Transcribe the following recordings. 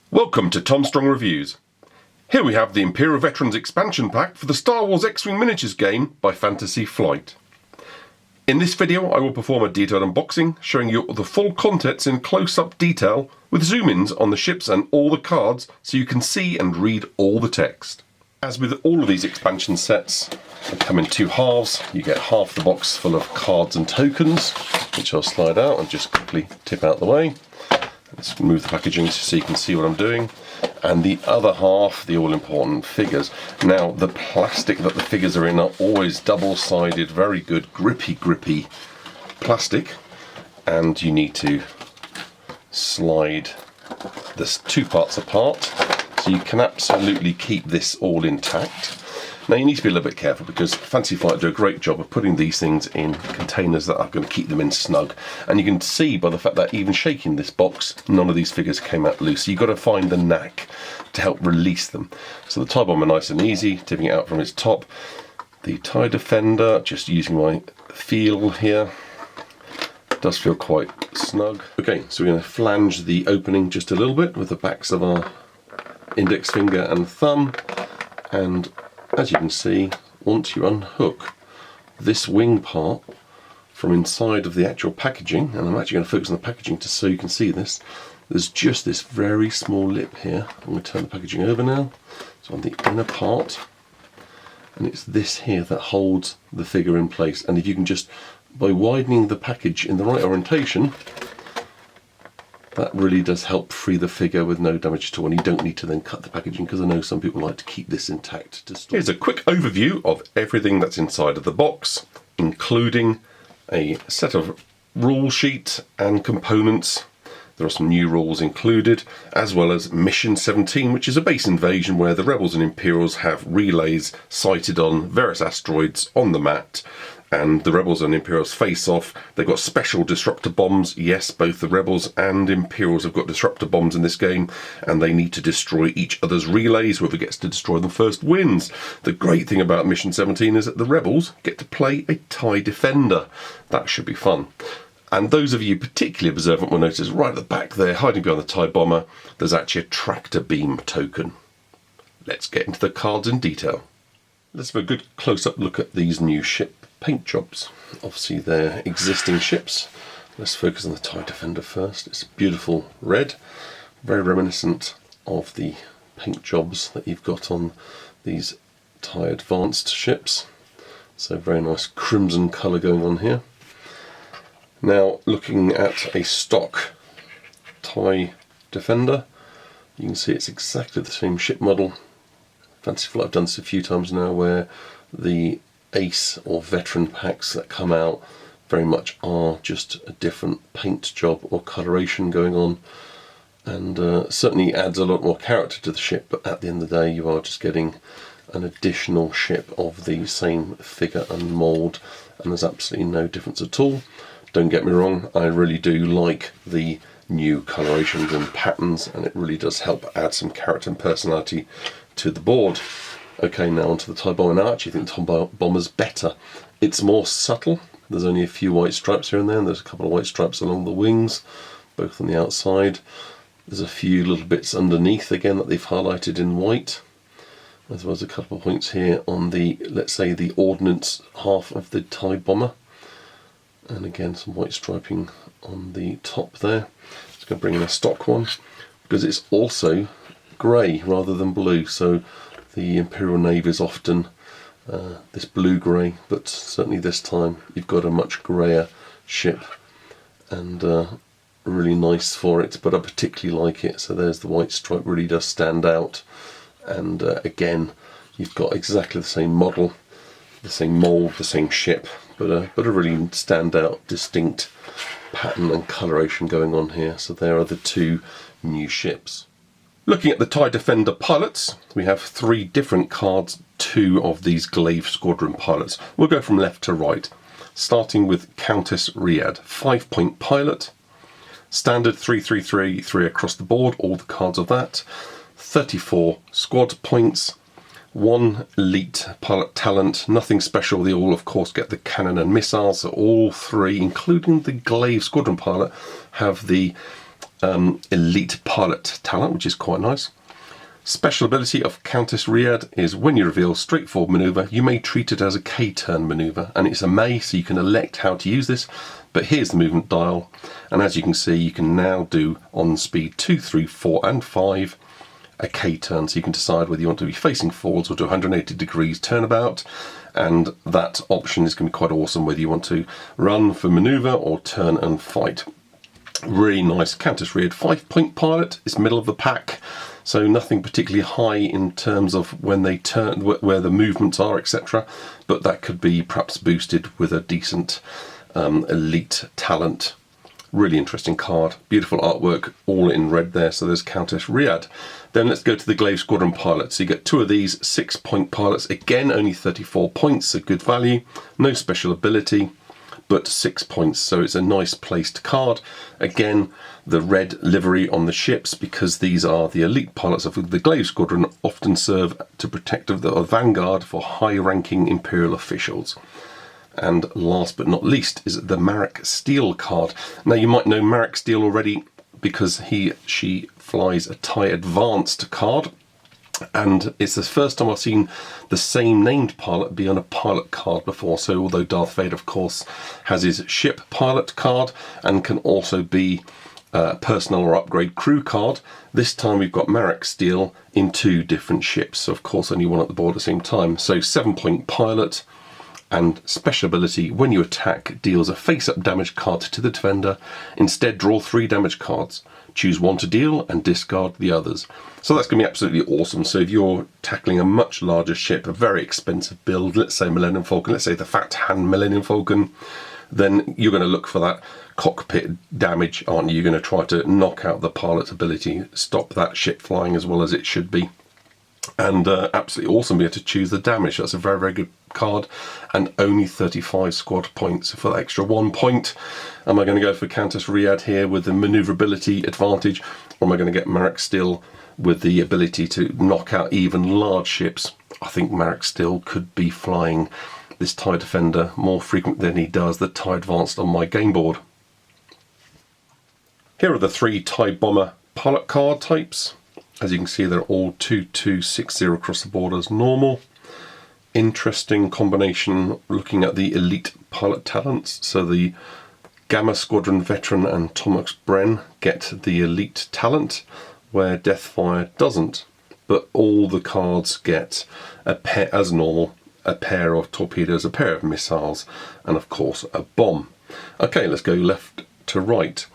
Welcome to Tom Strong Reviews. Here we have the Imperial Veterans Expansion Pack for the Star Wars X-Wing Miniatures game by Fantasy Flight. In this video I will perform a detailed unboxing showing you the full contents in close-up detail with zoom-ins on the ships and all the cards so you can see and read all the text. As with all of these expansion sets, they come in two halves. You get half the box full of cards and tokens, which I'll slide out and just quickly tip out the way. Let's move the packaging so you can see what I'm doing. And the other half, the all-important figures. Now, the plastic that the figures are in are always double-sided, very good, grippy plastic. And you need to slide this two parts apart so you can absolutely keep this all intact. Now you need to be a little bit careful because Fantasy Flight do a great job of putting these things in containers that are going to keep them in snug. And you can see by the fact that even shaking this box, none of these figures came out loose. So you've got to find the knack to help release them. So the TIE Bomber nice and easy, tipping it out from its top. The TIE Defender, just using my feel here, does feel quite snug. Okay, so we're going to flange the opening just a little bit with the backs of our index finger and thumb. And as you can see, once you unhook this wing part from inside of the actual packaging, and I'm actually going to focus on the packaging just so you can see this, there's just this very small lip here. I'm going to turn the packaging over now. So on the inner part, and it's this here that holds the figure in place. And if you can just, by widening the package in the right orientation, that really does help free the figure with no damage at all, and you don't need to then cut the packaging because I know some people like to keep this intact to store. Here's a quick overview of everything that's inside of the box, including a set of rule sheet and components. There are some new rules included, as well as Mission 17, which is a base invasion where the Rebels and Imperials have relays sighted on various asteroids on the map. And the Rebels and Imperials face off. They've got special disruptor bombs. Yes, both the Rebels and Imperials have got disruptor bombs in this game, and they need to destroy each other's relays. Whoever gets to destroy them first wins. The great thing about Mission 17 is that the Rebels get to play a TIE Defender. That should be fun. And those of you particularly observant will notice right at the back there, hiding behind the TIE Bomber, there's actually a tractor beam token. Let's get into the cards in detail. Let's have a good close-up look at these new ship paint jobs. Obviously they're existing ships. Let's focus on the TIE Defender first. It's beautiful red, very reminiscent of the paint jobs that you've got on these TIE Advanced ships. So very nice crimson colour going on here. Now looking at a stock TIE Defender, you can see it's exactly the same ship model. Fantasy Flight have done this a few times now where the Ace or Veteran packs that come out very much are just a different paint job or coloration going on, and certainly adds a lot more character to the ship, but at the end of the day you are just getting an additional ship of the same figure and mould, and there's absolutely no difference at all. Don't get me wrong, I really do like the new colorations and patterns, and it really does help add some character and personality to the board. Okay, now onto the TIE Bomber. Now I actually think the TIE Bomber's better. It's more subtle. There's only a few white stripes here and there, and there's a couple of white stripes along the wings, both on the outside. There's a few little bits underneath again that they've highlighted in white, as well as a couple of points here on the, let's say, the ordnance half of the TIE Bomber. And again some white striping on the top there. Just going to bring in a stock one because it's also grey rather than blue, so the Imperial Navy is often this blue-grey, but certainly this time you've got a much greyer ship, and really nice for it, but I particularly like it. So there's the white stripe, really does stand out, and again you've got exactly the same model, the same mould, the same ship, but a really standout, distinct pattern and coloration going on here. So there are the two new ships. Looking at the TIE Defender pilots, we have three different cards, two of these Glaive Squadron pilots. We'll go from left to right, starting with Countess Ryad, 5-point pilot, standard 3 across the board, all the cards of that, 34 squad points, 1 elite pilot talent, nothing special. They all of course get the cannon and missiles, so all three, including the Glaive Squadron pilot, have the elite pilot talent, which is quite nice. Special ability of Countess Ryad is when you reveal straightforward manoeuvre, you may treat it as a K-turn manoeuvre, and it's a may, so you can elect how to use this. But here's the movement dial, and as you can see, you can now do on speed 2, 3, 4 and 5 a K-turn, so you can decide whether you want to be facing forwards or do 180 degrees turnabout, and that option is going to be quite awesome whether you want to run for manoeuvre or turn and fight. Really nice Countess Ryad 5-point pilot. It's middle of the pack, so nothing particularly high in terms of when they turn, where the movements are, etc. But that could be perhaps boosted with a decent elite talent. Really interesting card. Beautiful artwork, all in red there. So there's Countess Ryad. Then let's go to the Glaive Squadron pilots. So you get 2 of these 6-point pilots. Again, only 34 points, so good value. No special ability, but 6 points, so it's a nice placed card. Again, the red livery on the ships, because these are the elite pilots of the Glaive Squadron, often serve to protect the vanguard for high-ranking Imperial officials. And last but not least is the Marek Steele card. Now you might know Marek Steele already because she flies a TIE Advanced card. And it's the first time I've seen the same named pilot be on a pilot card before. So although Darth Vader, of course, has his ship pilot card and can also be personnel or upgrade crew card, this time we've got Marek Steele in 2 different ships. So of course only one at the board at the same time. So 7-point pilot, and special ability, when you attack, deals a face-up damage card to the defender. Instead, draw 3 damage cards. Choose 1 to deal and discard the others. So that's going to be absolutely awesome. So if you're tackling a much larger ship, a very expensive build, let's say Millennium Falcon, let's say the Fat Hand Millennium Falcon, then you're going to look for that cockpit damage, aren't you? You're going to try to knock out the pilot's ability, stop that ship flying as well as it should be. And absolutely awesome to be able to choose the damage. That's a very, very good card, and only 35 squad points for that extra 1 point. Am I going to go for Countess Ryad here with the manoeuvrability advantage, or am I going to get Marek Steele with the ability to knock out even large ships? I think Marek Steele could be flying this TIE Defender more frequent than he does the TIE Advanced on my game board. Here are the 3 TIE Bomber pilot card types. As you can see, they're all 2260 across the board as normal. Interesting combination looking at the elite pilot talents. So the Gamma Squadron veteran and Thomas Bren get the elite talent, where Deathfire doesn't. But all the cards get a pair, as normal, a pair of torpedoes, a pair of missiles, and of course a bomb. Okay, let's go left to right.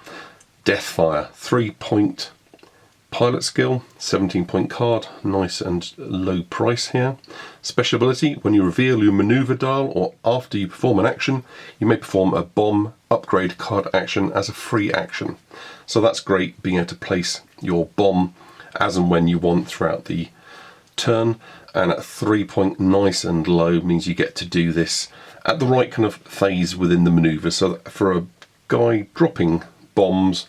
Deathfire, 3-point pilot skill, 17-point card, nice and low price here. Special ability, when you reveal your manoeuvre dial or after you perform an action, you may perform a bomb upgrade card action as a free action. So that's great, being able to place your bomb as and when you want throughout the turn. And at 3-point nice and low means you get to do this at the right kind of phase within the manoeuvre. So for a guy dropping bombs,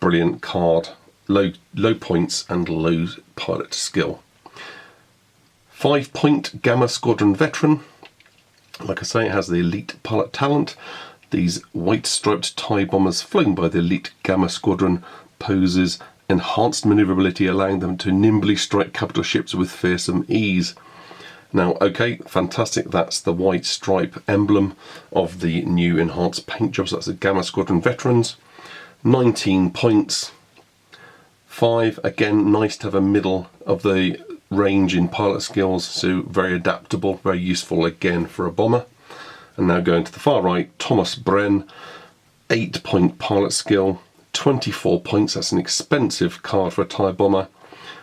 brilliant card. Low points and low pilot skill. 5-point Gamma Squadron veteran. Like I say, it has the elite pilot talent. These white striped TIE bombers flown by the elite Gamma Squadron poses enhanced maneuverability, allowing them to nimbly strike capital ships with fearsome ease. Now, okay, fantastic. That's the white stripe emblem of the new enhanced paint jobs. That's the Gamma Squadron veterans. 19 points. 5, again, nice to have a middle of the range in pilot skills, so very adaptable, very useful again for a bomber. And now going to the far right, Thomas Bren, 8-point pilot skill, 24 points, that's an expensive card for a TIE bomber.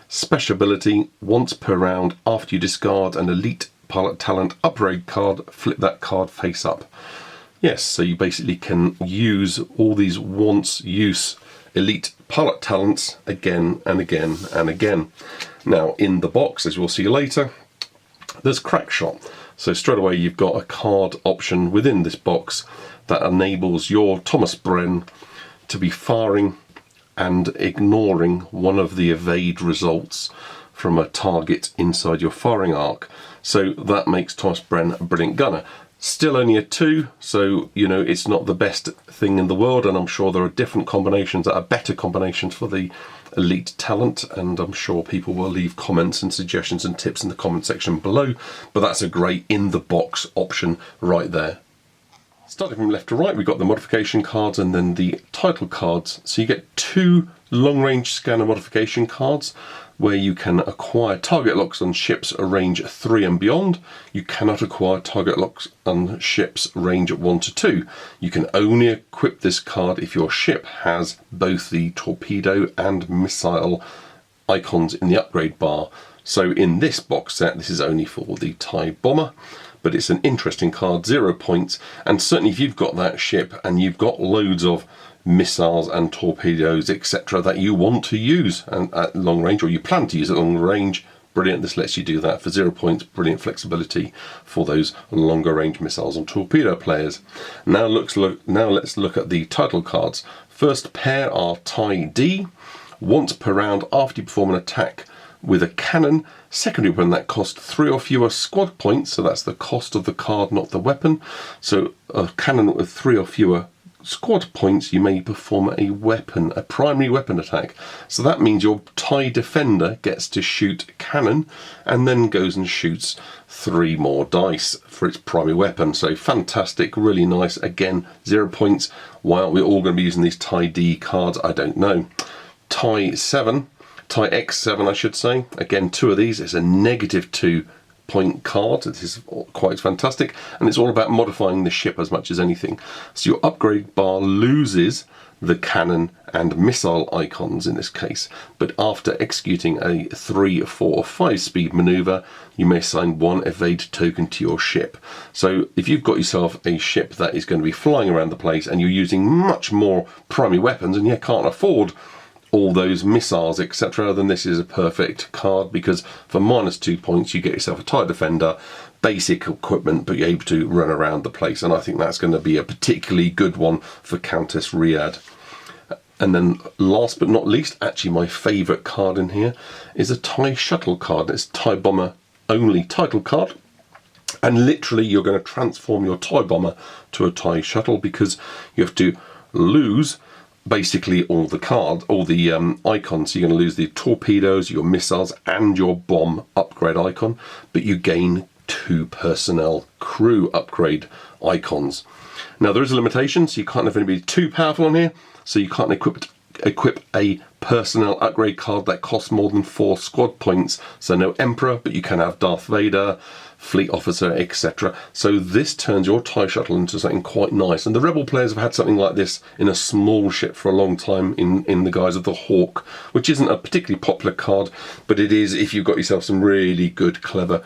Special ability, once per round after you discard an elite pilot talent upgrade card, flip that card face up. Yes, so you basically can use all these once use elite pilot talents again and again and again. Now in the box, as we'll see later, there's crack shot. So straight away you've got a card option within this box that enables your Thomas Bren to be firing and ignoring one of the evade results from a target inside your firing arc. So that makes Thomas Bren a brilliant gunner. Still only a 2, so you know it's not the best thing in the world, and I'm sure there are different combinations that are better combinations for the elite talent, and I'm sure people will leave comments and suggestions and tips in the comment section below, but that's a great in the box option right there. Starting from left to right, we've got the modification cards and then the title cards. So you get 2 long-range scanner modification cards where you can acquire target locks on ships range 3 and beyond. You cannot acquire target locks on ships range 1 to 2. You can only equip this card if your ship has both the torpedo and missile icons in the upgrade bar. So in this box set, this is only for the TIE bomber, but it's an interesting card, 0 points, and certainly if you've got that ship and you've got loads of missiles and torpedoes, etc., that you want to use at long range, or you plan to use at long range, brilliant. This lets you do that for 0 points. Brilliant flexibility for those longer range missiles and torpedo players. Now let's look at the title cards. First pair are TIE D. Once per round after you perform an attack with a cannon, secondary weapon that costs 3 or fewer squad points, so that's the cost of the card, not the weapon. So a cannon with 3 or fewer squad points, you may perform a primary weapon attack. So that means your TIE defender gets to shoot cannon and then goes and shoots 3 more dice for its primary weapon. So fantastic, really nice. Again, 0 points. Why aren't we all going to be using these TIE D cards? I don't know. TIE X7, I should say. Again, 2 of these. It's a -2 point card. This is quite fantastic, and it's all about modifying the ship as much as anything. So your upgrade bar loses the cannon and missile icons in this case, but after executing a 3, 4 or 5 speed maneuver, you may assign 1 evade token to your ship. So if you've got yourself a ship that is going to be flying around the place and you're using much more primary weapons and you can't afford all those missiles, etc., then this is a perfect card, because for -2 points you get yourself a TIE defender, basic equipment, but you're able to run around the place, and I think that's going to be a particularly good one for Countess Ryad. And then last but not least, actually my favourite card in here is a TIE shuttle card. It's TIE bomber only title card, and literally you're going to transform your TIE bomber to a TIE shuttle, because you have to lose basically all the icons. So you're going to lose the torpedoes, your missiles, and your bomb upgrade icon, but you gain 2 personnel crew upgrade icons. Now there is a limitation, so you can't have anybody too powerful on here, so you can't equip a personnel upgrade card that costs more than 4 squad points. So no Emperor, but you can have Darth Vader, fleet officer, etc. So this turns your TIE shuttle into something quite nice, and the Rebel players have had something like this in a small ship for a long time in the guise of the Hawk, which isn't a particularly popular card, but it is if you've got yourself some really good, clever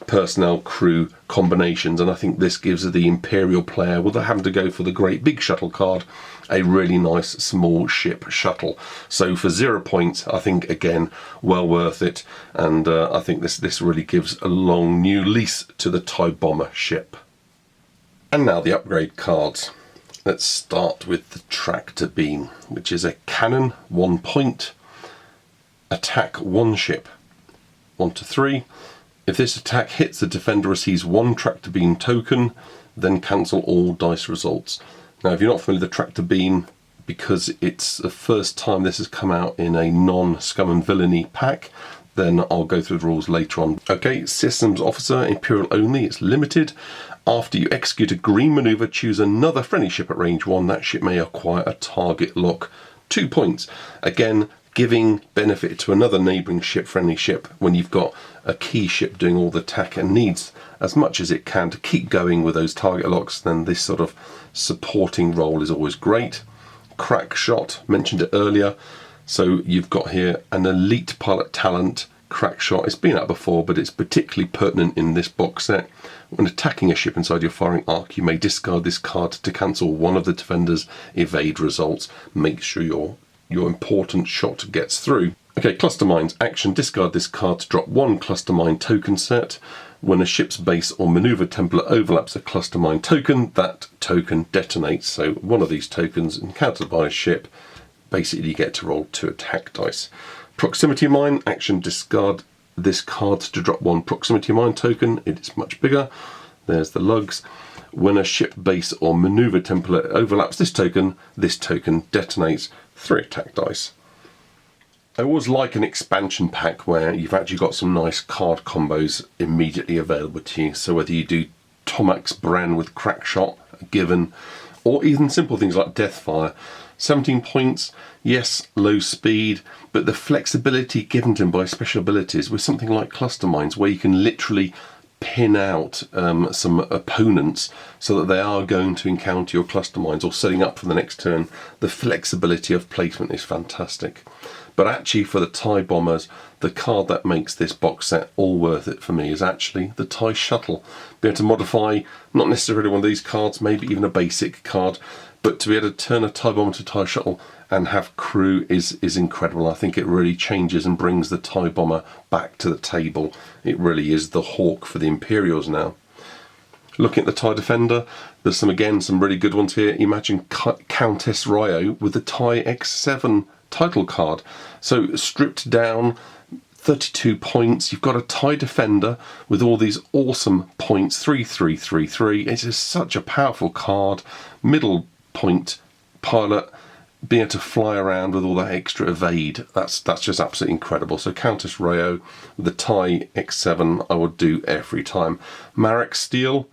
personnel crew combinations, and I think this gives the Imperial player, without having to go for the great big shuttle card, a really nice small ship shuttle. So for 0 points, I think again well worth it, and I think this really gives a long new lease to the TIE bomber ship. And now the upgrade cards. Let's start with the tractor beam, which is a cannon, 1 point, attack 1 ship, 1 to 3. If this attack hits, the defender receives 1 tractor beam token, then cancel all dice results. Now, if you're not familiar with the tractor beam, because it's the first time this has come out in a non-Scum and Villainy pack, then I'll go through the rules later on. Okay, Systems Officer, Imperial only, it's limited. After you execute a green maneuver, choose another friendly ship at range 1. That ship may acquire a target lock, 2 points. Again, giving benefit to another neighbouring ship, friendly ship, when you've got a key ship doing all the attack and needs as much as it can to keep going with those target locks, then this sort of supporting role is always great. Crack shot, mentioned it earlier, so you've got here an elite pilot talent, crack shot. It's been out before, but it's particularly pertinent in this box set. When attacking a ship inside your firing arc, you may discard this card to cancel one of the defender's evade results. Make sure your important shot gets through. Okay, cluster mines. Action, discard this card to drop 1 cluster mine token set. When a ship's base or maneuver template overlaps a cluster mine token, that token detonates. So one of these tokens encountered by a ship, basically you get to roll 2 attack dice. Proximity mine. Action, discard this card to drop 1 proximity mine token. It is much bigger. There's the lugs. when a ship base or maneuver template overlaps this token detonates 3 attack dice. I always like an expansion pack where you've actually got some nice card combos immediately available to you. So whether you do Tomax Bren with Crackshot, given, or even simple things like Deathfire. 17 points, yes, low speed, but the flexibility given to him by special abilities with something like Cluster Mines, where you can literally pin out some opponents so that they are going to encounter your cluster mines or setting up for the next turn. The flexibility of placement is fantastic. But actually for the TIE bombers, the card that makes this box set all worth it for me is actually the TIE Shuttle. Be able to modify, not necessarily one of these cards, maybe even a basic card, but to be able to turn a TIE bomber to TIE Shuttle and have crew is incredible. I think it really changes and brings the TIE bomber back to the table. It really is the Hawk for the Imperials now. Looking at the TIE Defender, there's some really good ones here. Imagine Countess Ryad with the TIE X7 title card. So stripped down, 32 points. You've got a TIE Defender with all these awesome points, 3-3-3-3. It's just such a powerful card. Middle point pilot, being able to fly around with all that extra evade, that's just absolutely incredible. So Countess Ryad with the TIE X7 I would do every time. Marek Steel,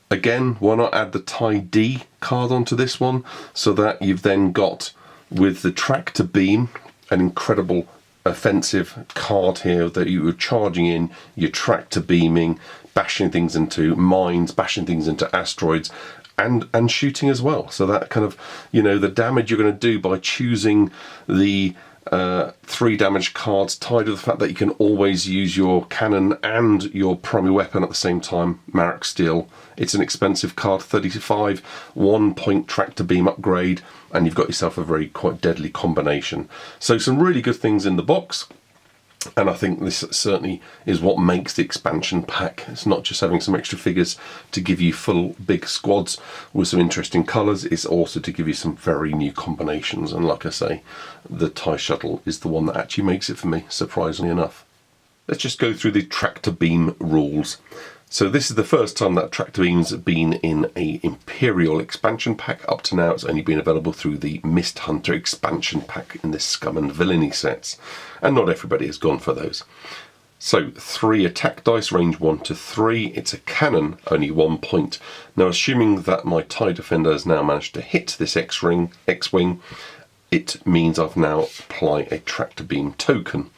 again, why not add the TIE D card onto this one, so that you've then got, with the tractor beam, an incredible offensive card here that you were charging in, you're tractor beaming, bashing things into mines, bashing things into asteroids, and shooting as well. So that kind of, the damage you're going to do by choosing the 3 damage cards tied to the fact that you can always use your cannon and your primary weapon at the same time. Marek Steel, it's an expensive card, 35, 1 point tractor beam upgrade, and you've got yourself a quite deadly combination. So some really good things in the box. And I think this certainly is what makes the expansion pack. It's not just having some extra figures to give you full big squads with some interesting colours, it's also to give you some very new combinations. And like I say, the TIE Shuttle is the one that actually makes it for me, surprisingly enough. Let's just go through the tractor beam rules. So this is the first time that tractor beam's been in a Imperial expansion pack. Up to now it's only been available through the Mist Hunter expansion pack in the Scum and Villainy sets, and not everybody has gone for those. So 3 attack dice, range 1 to 3. It's a cannon, only 1 point. Now assuming that my TIE Defender has now managed to hit this X-Wing, it means I've now applied a tractor beam token.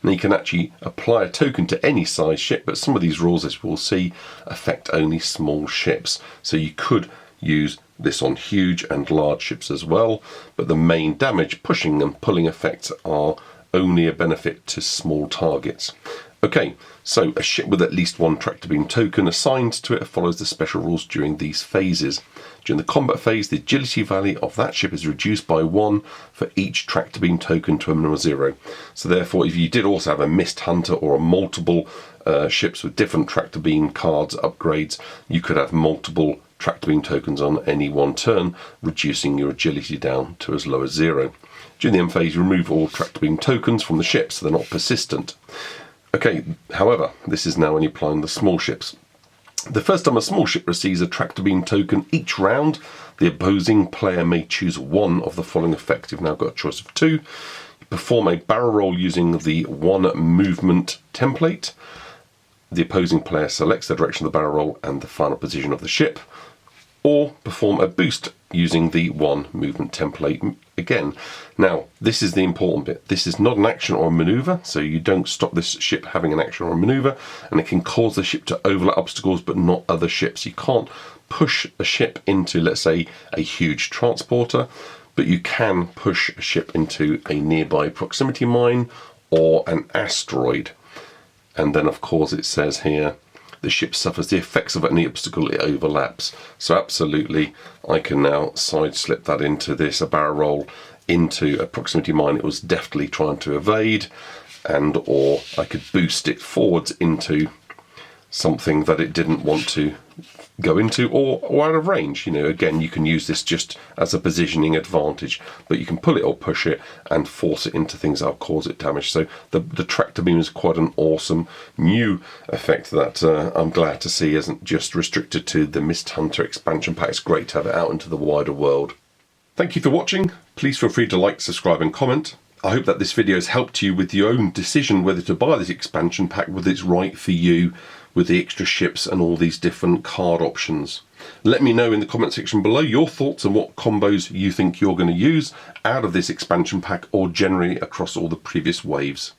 Now you can actually apply a token to any size ship, but some of these rules, as we'll see, affect only small ships. So you could use this on huge and large ships as well, but the main damage, pushing and pulling effects are only a benefit to small targets. Okay, so a ship with at least 1 tractor beam token assigned to it follows the special rules during these phases. During the combat phase, the agility value of that ship is reduced by 1 for each tractor beam token to a minimum of 0. So therefore, if you did also have a Mist Hunter or multiple ships with different tractor beam cards, upgrades, you could have multiple tractor beam tokens on any one turn, reducing your agility down to as low as 0. During the end phase, you remove all tractor beam tokens from the ships, so they're not persistent. Okay, however, this is now only applying the small ships. The first time a small ship receives a tractor beam token each round, the opposing player may choose 1 of the following effects. You've now got a choice of 2. You perform a barrel roll using the 1 movement template. The opposing player selects the direction of the barrel roll and the final position of the ship. Or perform a boost using the 1 movement template again. Now, this is the important bit. This is not an action or a maneuver, so you don't stop this ship having an action or a maneuver, and it can cause the ship to overlap obstacles but not other ships. You can't push a ship into, let's say, a huge transporter, but you can push a ship into a nearby proximity mine or an asteroid. And then, of course, it says here, the ship suffers the effects of any obstacle it overlaps. So absolutely, I can now side slip that into this, a barrel roll into a proximity mine it was deftly trying to evade, and or I could boost it forwards into something that it didn't want to go into, or out of range. You know, again, you can use this just as a positioning advantage, but you can pull it or push it and force it into things that'll cause it damage. So the tractor beam is quite an awesome new effect that I'm glad to see isn't just restricted to the Mist Hunter expansion pack. It's great to have it out into the wider world. Thank you for watching. Please feel free to like, subscribe and comment. I hope that this video has helped you with your own decision whether to buy this expansion pack, whether it's right for you with the extra ships and all these different card options. Let me know in the comment section below your thoughts on what combos you think you're going to use out of this expansion pack or generally across all the previous waves.